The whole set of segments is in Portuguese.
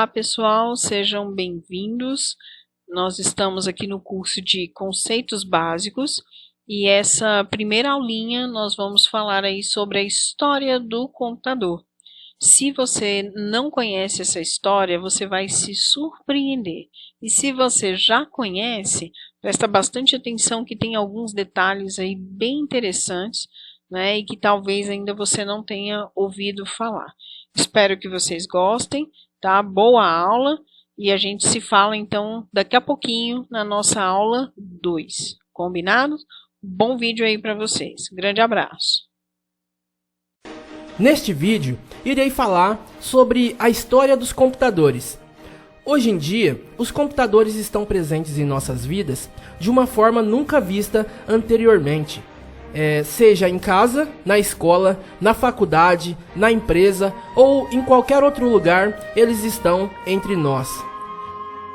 Olá pessoal, sejam bem-vindos. Nós estamos aqui no curso de Conceitos Básicos e essa primeira aulinha nós vamos falar aí sobre a história do computador. Se você não conhece essa história, você vai se surpreender. E se você já conhece, presta bastante atenção que tem alguns detalhes aí bem interessantes, né, e que talvez ainda você não tenha ouvido falar. Espero que vocês gostem. Tá? Boa aula e a gente se fala então daqui a pouquinho na nossa aula 2. Combinado? Bom vídeo aí para vocês. Grande abraço. Neste vídeo, irei falar sobre a história dos computadores. Hoje em dia, os computadores estão presentes em nossas vidas de uma forma nunca vista anteriormente. Seja em casa, na escola, na faculdade, na empresa ou em qualquer outro lugar, eles estão entre nós.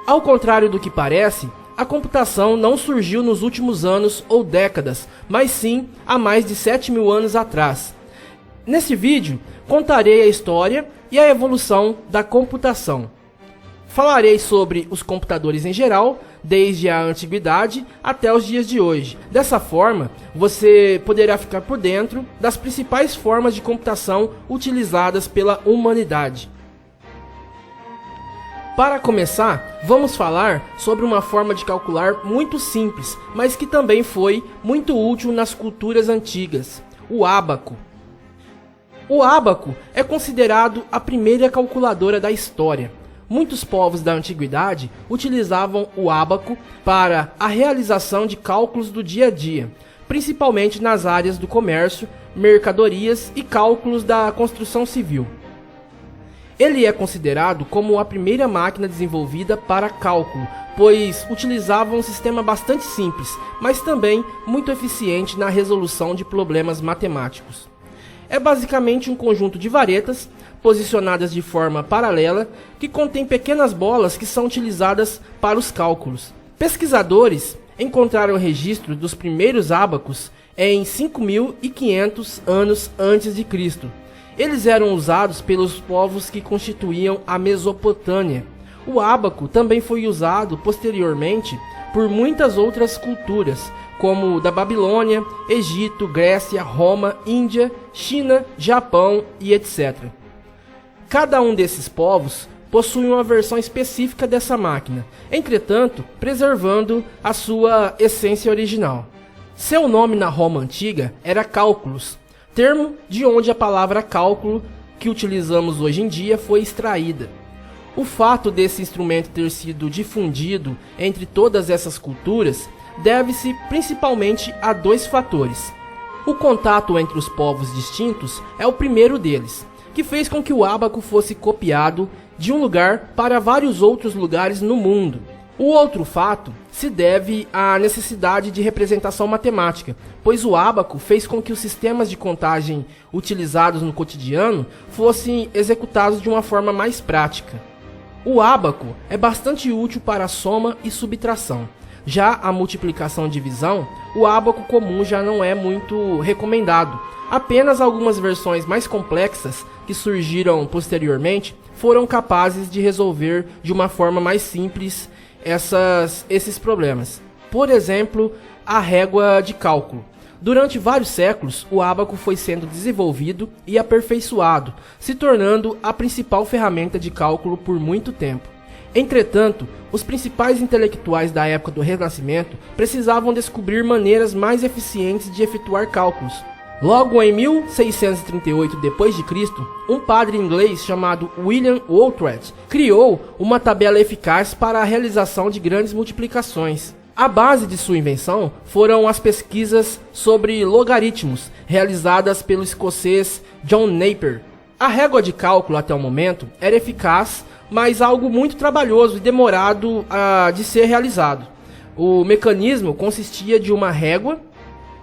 Ao contrário do que parece, a computação não surgiu nos últimos anos ou décadas, mas sim há mais de 7.000 anos atrás. Nesse vídeo, contarei a história e a evolução da computação. Falarei sobre os computadores em geral, desde a antiguidade até os dias de hoje. Dessa forma, você poderá ficar por dentro das principais formas de computação utilizadas pela humanidade. Para começar, vamos falar sobre uma forma de calcular muito simples, mas que também foi muito útil nas culturas antigas: o ábaco. O ábaco é considerado a primeira calculadora da história. Muitos povos da antiguidade utilizavam o ábaco para a realização de cálculos do dia a dia, principalmente nas áreas do comércio, mercadorias e cálculos da construção civil. Ele é considerado como a primeira máquina desenvolvida para cálculo, pois utilizava um sistema bastante simples, mas também muito eficiente na resolução de problemas matemáticos. É basicamente um conjunto de varetas posicionadas de forma paralela que contém pequenas bolas que são utilizadas para os cálculos. Pesquisadores encontraram registro dos primeiros ábacos em 5.500 anos antes de Cristo. Eles eram usados pelos povos que constituíam a Mesopotâmia. O ábaco também foi usado posteriormente por muitas outras culturas, como da Babilônia, Egito, Grécia, Roma, Índia, China, Japão e etc. Cada um desses povos possui uma versão específica dessa máquina, entretanto, preservando a sua essência original. Seu nome na Roma antiga era cálculos, termo de onde a palavra cálculo que utilizamos hoje em dia foi extraída. O fato desse instrumento ter sido difundido entre todas essas culturas deve-se principalmente a dois fatores. O contato entre os povos distintos é o primeiro deles, que fez com que o ábaco fosse copiado de um lugar para vários outros lugares no mundo. O outro fato se deve à necessidade de representação matemática, pois o ábaco fez com que os sistemas de contagem utilizados no cotidiano fossem executados de uma forma mais prática. O ábaco é bastante útil para a soma e subtração. Já a multiplicação e divisão, o ábaco comum já não é muito recomendado. Apenas algumas versões mais complexas que surgiram posteriormente foram capazes de resolver de uma forma mais simples esses problemas. Por exemplo, a régua de cálculo. Durante vários séculos, o ábaco foi sendo desenvolvido e aperfeiçoado, se tornando a principal ferramenta de cálculo por muito tempo. Entretanto, os principais intelectuais da época do Renascimento precisavam descobrir maneiras mais eficientes de efetuar cálculos. Logo em 1638 d.C., um padre inglês chamado William Oughtred criou uma tabela eficaz para a realização de grandes multiplicações. A base de sua invenção foram as pesquisas sobre logaritmos realizadas pelo escocês John Napier. A régua de cálculo até o momento era eficaz, mas algo muito trabalhoso e demorado de ser realizado. O mecanismo consistia de uma régua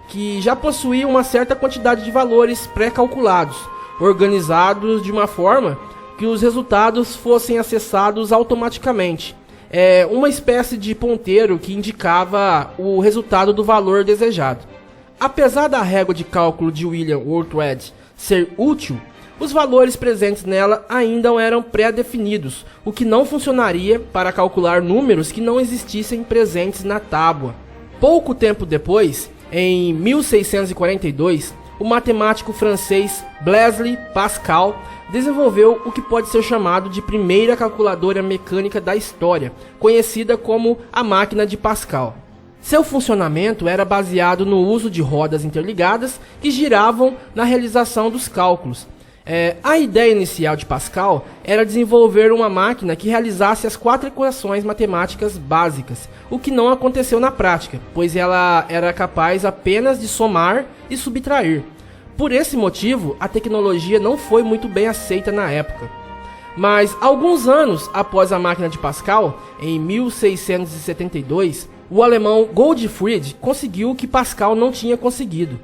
que já possuía uma certa quantidade de valores pré-calculados, organizados de uma forma que os resultados fossem acessados automaticamente. Uma espécie de ponteiro que indicava o resultado do valor desejado. Apesar da régua de cálculo de William Oughtred ser útil, Os valores presentes nela ainda eram pré-definidos, o que não funcionaria para calcular números que não existissem presentes na tábua. Pouco tempo depois, em 1642, o matemático francês Blaise Pascal desenvolveu o que pode ser chamado de primeira calculadora mecânica da história, conhecida como a máquina de Pascal. Seu funcionamento era baseado no uso de rodas interligadas que giravam na realização dos cálculos. A ideia inicial de Pascal era desenvolver uma máquina que realizasse as 4 equações matemáticas básicas, o que não aconteceu na prática, pois ela era capaz apenas de somar e subtrair. Por esse motivo, a tecnologia não foi muito bem aceita na época. Mas, alguns anos após a máquina de Pascal, em 1672, o alemão Goldfried conseguiu o que Pascal não tinha conseguido.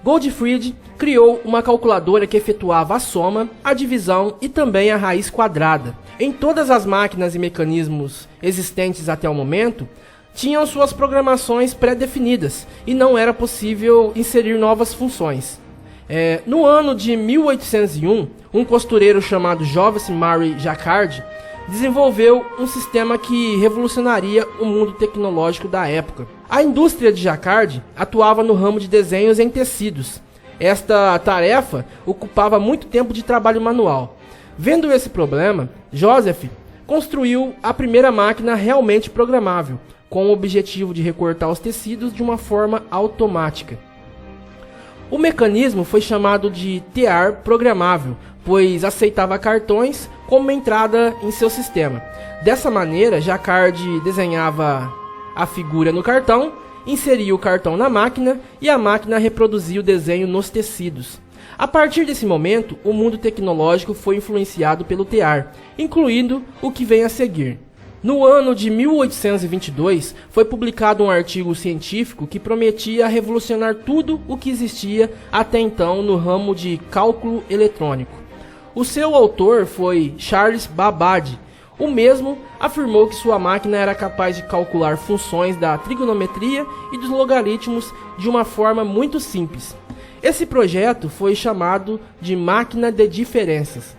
Goldfried criou uma calculadora que efetuava a soma, a divisão e também a raiz quadrada. Em todas as máquinas e mecanismos existentes até o momento, tinham suas programações pré-definidas e não era possível inserir novas funções. No ano de 1801, um costureiro chamado Joseph Marie Jacquard desenvolveu um sistema que revolucionaria o mundo tecnológico da época. A indústria de Jacquard atuava no ramo de desenhos em tecidos. Esta tarefa ocupava muito tempo de trabalho manual. Vendo esse problema, Joseph construiu a primeira máquina realmente programável, com o objetivo de recortar os tecidos de uma forma automática. O mecanismo foi chamado de tear programável, pois aceitava cartões como entrada em seu sistema. Dessa maneira, Jacquard desenhava a figura no cartão, inseria o cartão na máquina e a máquina reproduzia o desenho nos tecidos. A partir desse momento, o mundo tecnológico foi influenciado pelo tear, incluindo o que vem a seguir. No ano de 1822, foi publicado um artigo científico que prometia revolucionar tudo o que existia até então no ramo de cálculo eletrônico. O seu autor foi Charles Babbage. O mesmo afirmou que sua máquina era capaz de calcular funções da trigonometria e dos logaritmos de uma forma muito simples. Esse projeto foi chamado de máquina de diferenças.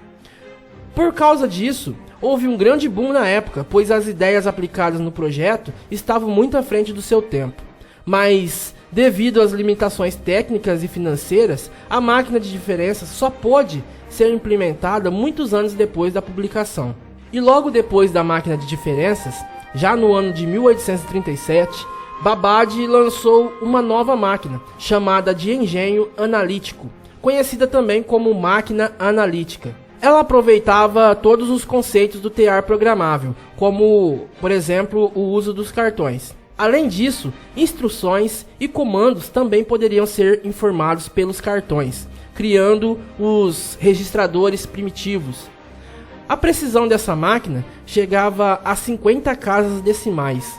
Por causa disso, houve um grande boom na época, pois as ideias aplicadas no projeto estavam muito à frente do seu tempo. Mas, devido às limitações técnicas e financeiras, a máquina de diferenças só pôde ser implementada muitos anos depois da publicação. E logo depois da máquina de diferenças, já no ano de 1837, Babbage lançou uma nova máquina, chamada de engenho analítico, conhecida também como máquina analítica. Ela aproveitava todos os conceitos do tear programável, como, por exemplo, o uso dos cartões. Além disso, instruções e comandos também poderiam ser informados pelos cartões, criando os registradores primitivos. A precisão dessa máquina chegava a 50 casas decimais.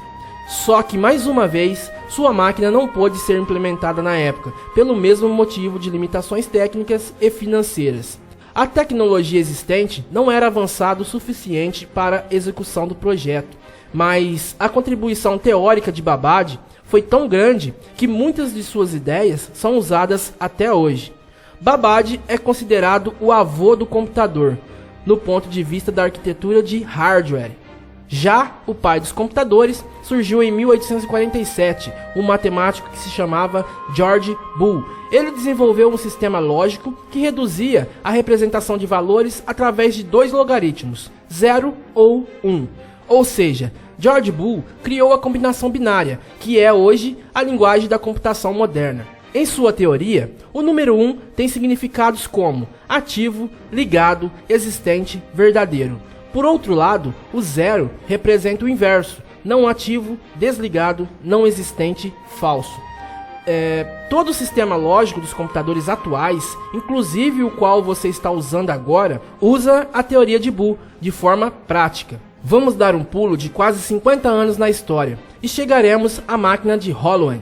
Só que, mais uma vez, sua máquina não pôde ser implementada na época, pelo mesmo motivo de limitações técnicas e financeiras. A tecnologia existente não era avançada o suficiente para a execução do projeto, mas a contribuição teórica de Babbage foi tão grande que muitas de suas ideias são usadas até hoje. Babbage é considerado o avô do computador, no ponto de vista da arquitetura de hardware. Já o pai dos computadores surgiu em 1847, um matemático que se chamava George Boole. Ele desenvolveu um sistema lógico que reduzia a representação de valores através de 2 logaritmos, 0 ou 1. Ou seja, George Boole criou a combinação binária, que é hoje a linguagem da computação moderna. Em sua teoria, o número 1 tem significados como ativo, ligado, existente, verdadeiro. Por outro lado, o 0 representa o inverso, não ativo, desligado, não existente, falso. Todo o sistema lógico dos computadores atuais, inclusive o qual você está usando agora, usa a teoria de Boole de forma prática. Vamos dar um pulo de quase 50 anos na história e chegaremos à máquina de Holloway.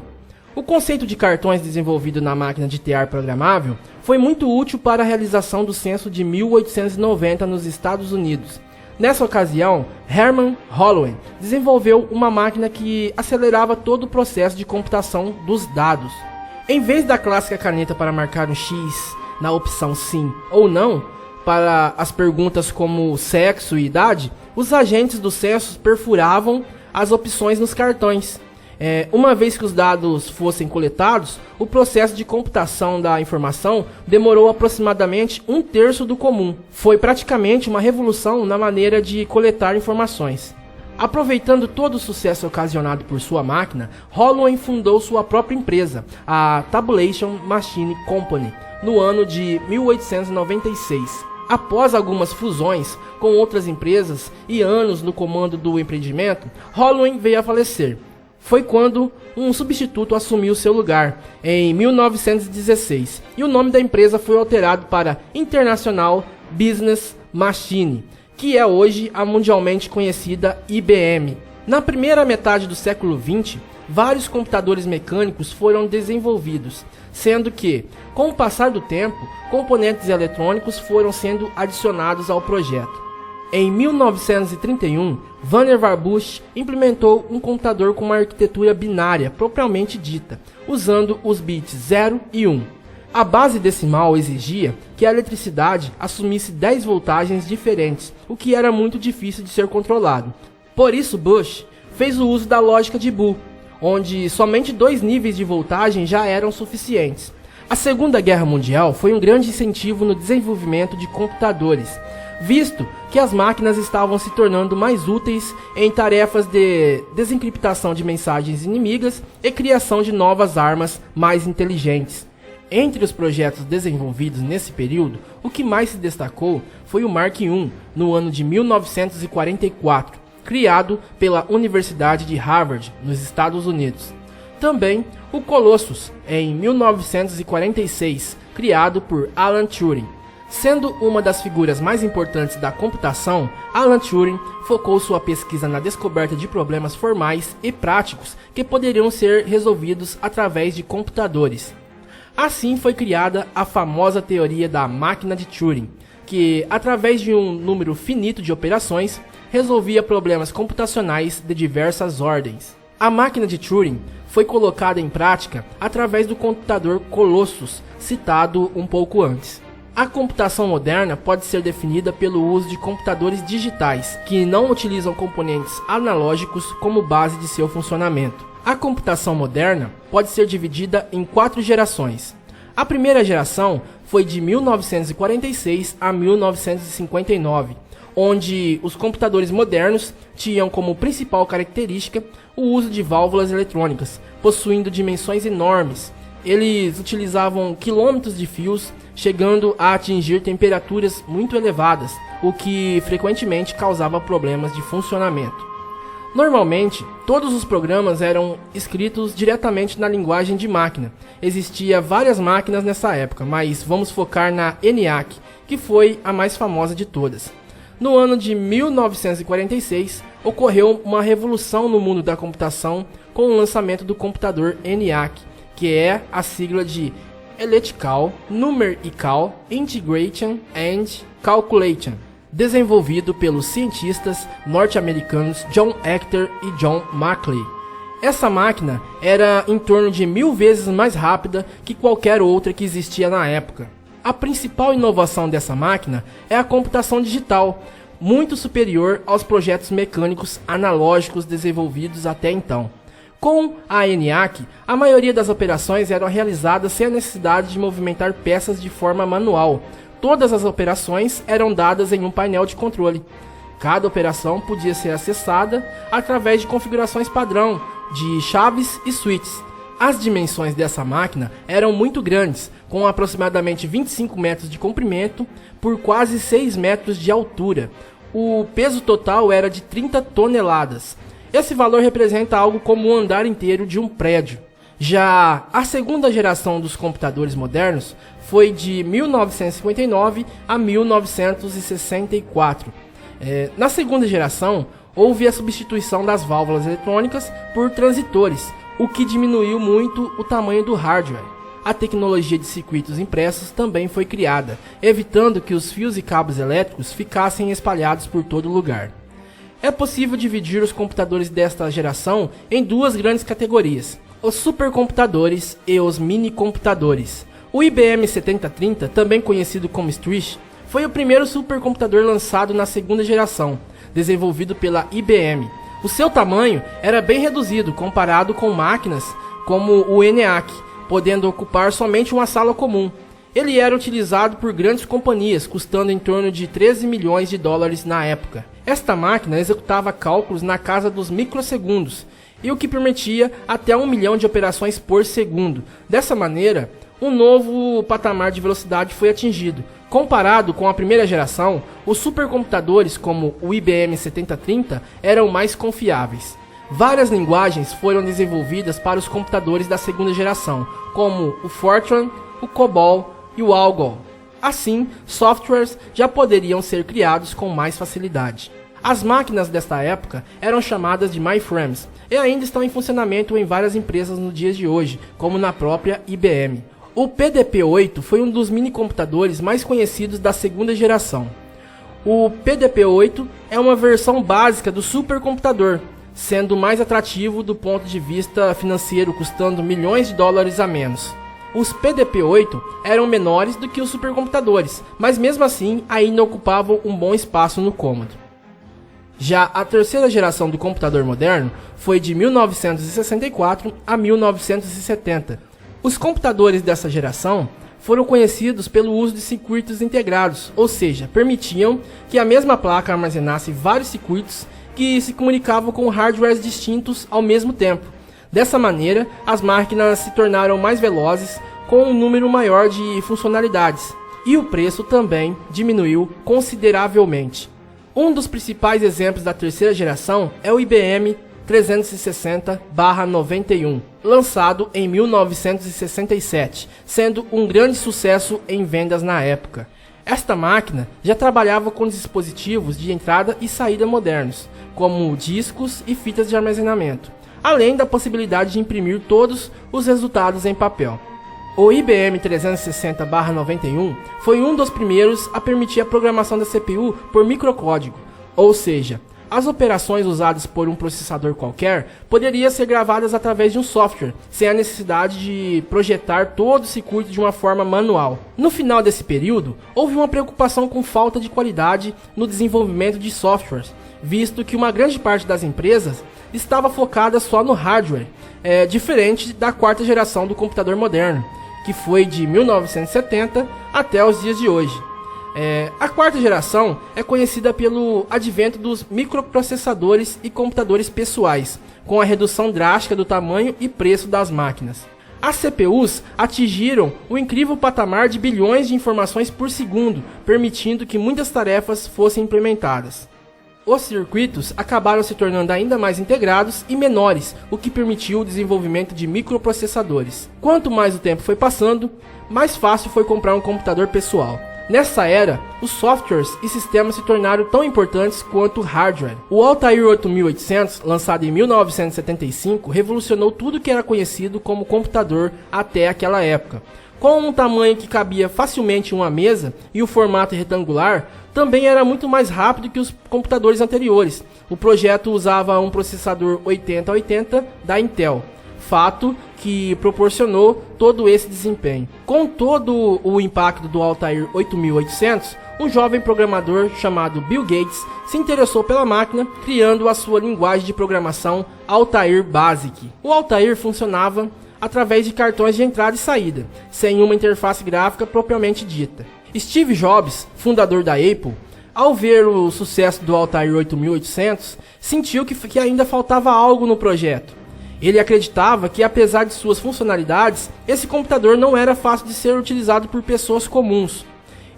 O conceito de cartões desenvolvido na máquina de tear programável foi muito útil para a realização do censo de 1890 nos Estados Unidos. Nessa ocasião, Herman Holloway desenvolveu uma máquina que acelerava todo o processo de computação dos dados. Em vez da clássica caneta para marcar um X na opção sim ou não, para as perguntas como sexo e idade, os agentes do censo perfuravam as opções nos cartões. Uma vez que os dados fossem coletados, o processo de computação da informação demorou aproximadamente 1/3 do comum. Foi praticamente uma revolução na maneira de coletar informações. Aproveitando todo o sucesso ocasionado por sua máquina, Holloway fundou sua própria empresa, a Tabulation Machine Company, no ano de 1896. Após algumas fusões com outras empresas e anos no comando do empreendimento, Holloway veio a falecer. Foi quando um substituto assumiu seu lugar, em 1916, e o nome da empresa foi alterado para International Business Machine, que é hoje a mundialmente conhecida IBM. Na primeira metade do século XX, vários computadores mecânicos foram desenvolvidos, sendo que, com o passar do tempo, componentes eletrônicos foram sendo adicionados ao projeto. Em 1931, Vannevar Bush implementou um computador com uma arquitetura binária propriamente dita, usando os bits 0 e 1. A base decimal exigia que a eletricidade assumisse 10 voltagens diferentes, o que era muito difícil de ser controlado. Por isso, Bush fez o uso da lógica de Boole, onde somente 2 níveis de voltagem já eram suficientes. A Segunda Guerra Mundial foi um grande incentivo no desenvolvimento de computadores, visto que as máquinas estavam se tornando mais úteis em tarefas de desencriptação de mensagens inimigas e criação de novas armas mais inteligentes. Entre os projetos desenvolvidos nesse período, o que mais se destacou foi o Mark I, no ano de 1944, criado pela Universidade de Harvard, nos Estados Unidos. Também o Colossus, em 1946, criado por Alan Turing. Sendo uma das figuras mais importantes da computação, Alan Turing focou sua pesquisa na descoberta de problemas formais e práticos que poderiam ser resolvidos através de computadores. Assim foi criada a famosa teoria da máquina de Turing, que, através de um número finito de operações, resolvia problemas computacionais de diversas ordens. A máquina de Turing foi colocada em prática através do computador Colossus, citado um pouco antes. A computação moderna pode ser definida pelo uso de computadores digitais, que não utilizam componentes analógicos como base de seu funcionamento. A computação moderna pode ser dividida em 4 gerações. A primeira geração foi de 1946 a 1959, onde os computadores modernos tinham como principal característica o uso de válvulas eletrônicas, possuindo dimensões enormes. Eles utilizavam quilômetros de fios, chegando a atingir temperaturas muito elevadas, o que frequentemente causava problemas de funcionamento. Normalmente, todos os programas eram escritos diretamente na linguagem de máquina. Existiam várias máquinas nessa época, mas vamos focar na ENIAC, que foi a mais famosa de todas. No ano de 1946, ocorreu uma revolução no mundo da computação com o lançamento do computador ENIAC, que é a sigla de Electrical, Numerical, Integration and Calculation, desenvolvido pelos cientistas norte-americanos John Hector e John Maclay. Essa máquina era em torno de 1000 vezes mais rápida que qualquer outra que existia na época. A principal inovação dessa máquina é a computação digital, muito superior aos projetos mecânicos analógicos desenvolvidos até então. Com a ENIAC, a maioria das operações eram realizadas sem a necessidade de movimentar peças de forma manual. Todas as operações eram dadas em um painel de controle. Cada operação podia ser acessada através de configurações padrão de chaves e switches. As dimensões dessa máquina eram muito grandes, com aproximadamente 25 metros de comprimento por quase 6 metros de altura. O peso total era de 30 toneladas. Esse valor representa algo como um andar inteiro de um prédio. Já a segunda geração dos computadores modernos foi de 1959 a 1964. Na segunda geração, houve a substituição das válvulas eletrônicas por transitores, o que diminuiu muito o tamanho do hardware. A tecnologia de circuitos impressos também foi criada, evitando que os fios e cabos elétricos ficassem espalhados por todo lugar. É possível dividir os computadores desta geração em 2 grandes categorias: os supercomputadores e os minicomputadores. O IBM 7030, também conhecido como Street, foi o primeiro supercomputador lançado na segunda geração, desenvolvido pela IBM. O seu tamanho era bem reduzido comparado com máquinas como o ENIAC, podendo ocupar somente uma sala comum. Ele era utilizado por grandes companhias, custando em torno de 13 milhões de dólares na época. Esta máquina executava cálculos na casa dos microsegundos, e o que permitia até 1 milhão de operações por segundo. Dessa maneira, um novo patamar de velocidade foi atingido. Comparado com a primeira geração, os supercomputadores como o IBM 7030 eram mais confiáveis. Várias linguagens foram desenvolvidas para os computadores da segunda geração, como o Fortran, o COBOL e o ALGOL. Assim, softwares já poderiam ser criados com mais facilidade. As máquinas desta época eram chamadas de mainframes e ainda estão em funcionamento em várias empresas nos dias de hoje, como na própria IBM. O PDP-8 foi um dos minicomputadores mais conhecidos da segunda geração. O PDP-8 é uma versão básica do supercomputador, sendo mais atrativo do ponto de vista financeiro, custando milhões de dólares a menos. Os PDP-8 eram menores do que os supercomputadores, mas mesmo assim ainda ocupavam um bom espaço no cômodo. Já a terceira geração do computador moderno foi de 1964 a 1970. Os computadores dessa geração foram conhecidos pelo uso de circuitos integrados, ou seja, permitiam que a mesma placa armazenasse vários circuitos que se comunicavam com hardwares distintos ao mesmo tempo. Dessa maneira, as máquinas se tornaram mais velozes com um número maior de funcionalidades, e o preço também diminuiu consideravelmente. Um dos principais exemplos da terceira geração é o IBM 360/91, lançado em 1967, sendo um grande sucesso em vendas na época. Esta máquina já trabalhava com dispositivos de entrada e saída modernos, como discos e fitas de armazenamento, além da possibilidade de imprimir todos os resultados em papel. O IBM 360/91 foi um dos primeiros a permitir a programação da CPU por microcódigo, ou seja, as operações usadas por um processador qualquer poderiam ser gravadas através de um software, sem a necessidade de projetar todo o circuito de uma forma manual. No final desse período, houve uma preocupação com falta de qualidade no desenvolvimento de softwares, visto que uma grande parte das empresas estava focada só no hardware, diferente da quarta geração do computador moderno, que foi de 1970 até os dias de hoje. A quarta geração é conhecida pelo advento dos microprocessadores e computadores pessoais, com a redução drástica do tamanho e preço das máquinas. As CPUs atingiram o incrível patamar de bilhões de informações por segundo, permitindo que muitas tarefas fossem implementadas. Os circuitos acabaram se tornando ainda mais integrados e menores, o que permitiu o desenvolvimento de microprocessadores. Quanto mais o tempo foi passando, mais fácil foi comprar um computador pessoal. Nessa era, os softwares e sistemas se tornaram tão importantes quanto o hardware. O Altair 8800, lançado em 1975, revolucionou tudo que era conhecido como computador até aquela época. Com um tamanho que cabia facilmente em uma mesa e o formato retangular, também era muito mais rápido que os computadores anteriores. O projeto usava um processador 8080 da Intel, fato que proporcionou todo esse desempenho. Com todo o impacto do Altair 8800, um jovem programador chamado Bill Gates se interessou pela máquina, criando a sua linguagem de programação Altair Basic. O Altair funcionava através de cartões de entrada e saída, sem uma interface gráfica propriamente dita. Steve Jobs, fundador da Apple, ao ver o sucesso do Altair 8800, sentiu que ainda faltava algo no projeto. Ele acreditava que, apesar de suas funcionalidades, esse computador não era fácil de ser utilizado por pessoas comuns.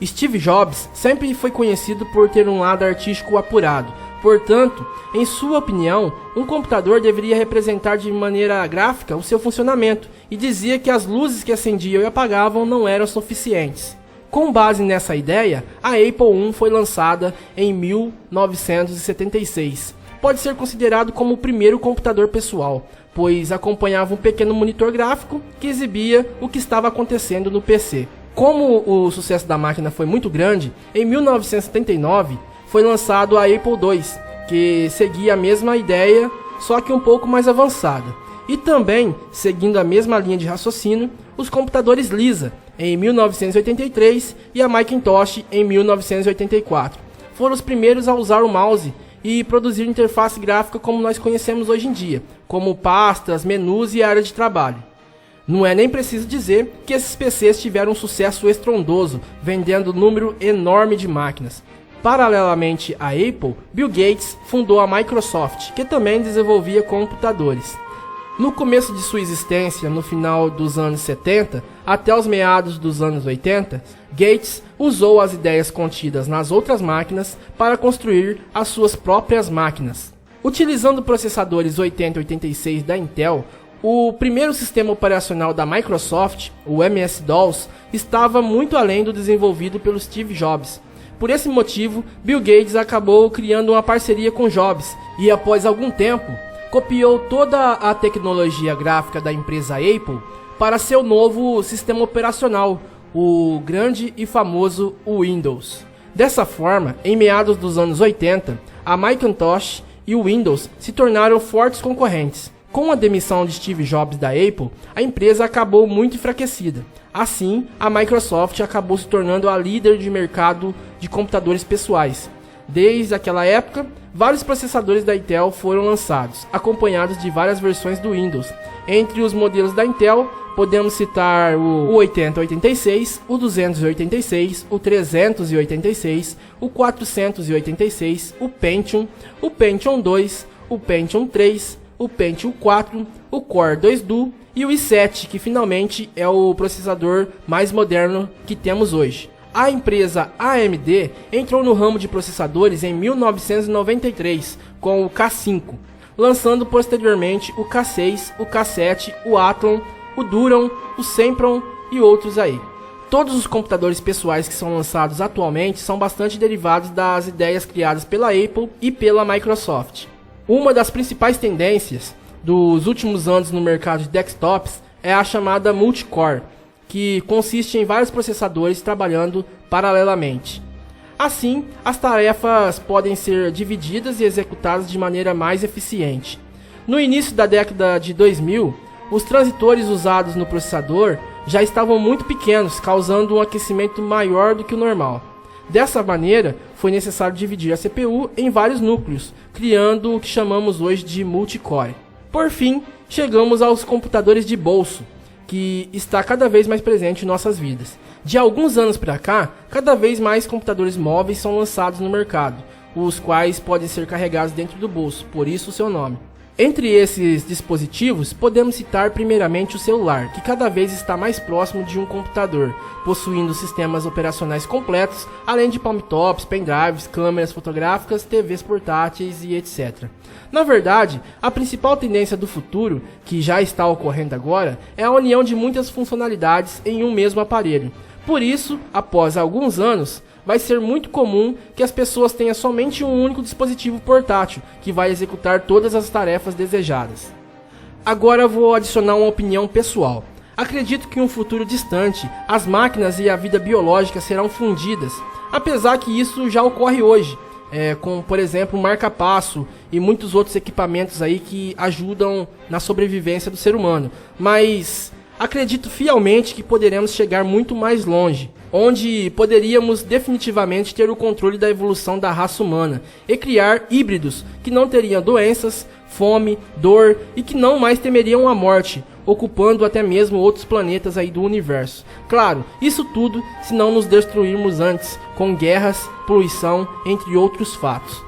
Steve Jobs sempre foi conhecido por ter um lado artístico apurado. Portanto, em sua opinião, um computador deveria representar de maneira gráfica o seu funcionamento, e dizia que as luzes que acendiam e apagavam não eram suficientes. Com base nessa ideia, a Apple I foi lançada em 1976. Pode ser considerado como o primeiro computador pessoal, pois acompanhava um pequeno monitor gráfico que exibia o que estava acontecendo no PC. Como o sucesso da máquina foi muito grande, em 1979 foi lançado a Apple II, que seguia a mesma ideia, só que um pouco mais avançada. E também, seguindo a mesma linha de raciocínio, os computadores Lisa, em 1983 e a Macintosh em 1984. Foram os primeiros a usar o mouse e produzir interface gráfica como nós conhecemos hoje em dia, como pastas, menus e área de trabalho. Não é nem preciso dizer que esses PCs tiveram um sucesso estrondoso, vendendo um número enorme de máquinas. Paralelamente à Apple, Bill Gates fundou a Microsoft, que também desenvolvia computadores. No começo de sua existência, no final dos anos 70 até os meados dos anos 80, Gates usou as ideias contidas nas outras máquinas para construir as suas próprias máquinas. Utilizando processadores 8086 da Intel, o primeiro sistema operacional da Microsoft, o MS-DOS, estava muito além do desenvolvido pelo Steve Jobs. Por esse motivo, Bill Gates acabou criando uma parceria com Jobs e, após algum tempo, copiou toda a tecnologia gráfica da empresa Apple para seu novo sistema operacional, o grande e famoso Windows. Dessa forma, em meados dos anos 80, a Macintosh e o Windows se tornaram fortes concorrentes. Com a demissão de Steve Jobs da Apple, a empresa acabou muito enfraquecida. Assim, a Microsoft acabou se tornando a líder de mercado de computadores pessoais. Desde aquela época, vários processadores da Intel foram lançados, acompanhados de várias versões do Windows. Entre os modelos da Intel, podemos citar o 8086, o 286, o 386, o 486, o Pentium 2, o Pentium 3, o Pentium 4, o Core 2 Duo e o i7, que finalmente é o processador mais moderno que temos hoje. A empresa AMD entrou no ramo de processadores em 1993 com o K5, lançando posteriormente o K6, o K7, o Athlon, o Duron, o Sempron e outros aí. Todos os computadores pessoais que são lançados atualmente são bastante derivados das ideias criadas pela Apple e pela Microsoft. Uma das principais tendências dos últimos anos no mercado de desktops é a chamada multicore, que consiste em vários processadores trabalhando paralelamente. Assim, as tarefas podem ser divididas e executadas de maneira mais eficiente. No início da década de 2000, os transitores usados no processador já estavam muito pequenos, causando um aquecimento maior do que o normal. Dessa maneira, foi necessário dividir a CPU em vários núcleos, criando o que chamamos hoje de multicore. Por fim, chegamos aos computadores de bolso, que está cada vez mais presente em nossas vidas. De alguns anos para cá, cada vez mais computadores móveis são lançados no mercado, os quais podem ser carregados dentro do bolso, por isso o seu nome. Entre esses dispositivos, podemos citar primeiramente o celular, que cada vez está mais próximo de um computador, possuindo sistemas operacionais completos, além de palmtops, pendrives, câmeras fotográficas, TVs portáteis e etc. Na verdade, a principal tendência do futuro, que já está ocorrendo agora, é a união de muitas funcionalidades em um mesmo aparelho. Por isso, após alguns anos, vai ser muito comum que as pessoas tenham somente um único dispositivo portátil, que vai executar todas as tarefas desejadas. Agora vou adicionar uma opinião pessoal. Acredito que em um futuro distante, as máquinas e a vida biológica serão fundidas, apesar que isso já ocorre hoje, com, por exemplo, o marca-passo e muitos outros equipamentos aí que ajudam na sobrevivência do ser humano. Mas acredito fielmente que poderemos chegar muito mais longe, onde poderíamos definitivamente ter o controle da evolução da raça humana e criar híbridos que não teriam doenças, fome, dor e que não mais temeriam a morte, ocupando até mesmo outros planetas aí do universo. Claro, isso tudo se não nos destruirmos antes, com guerras, poluição, entre outros fatos.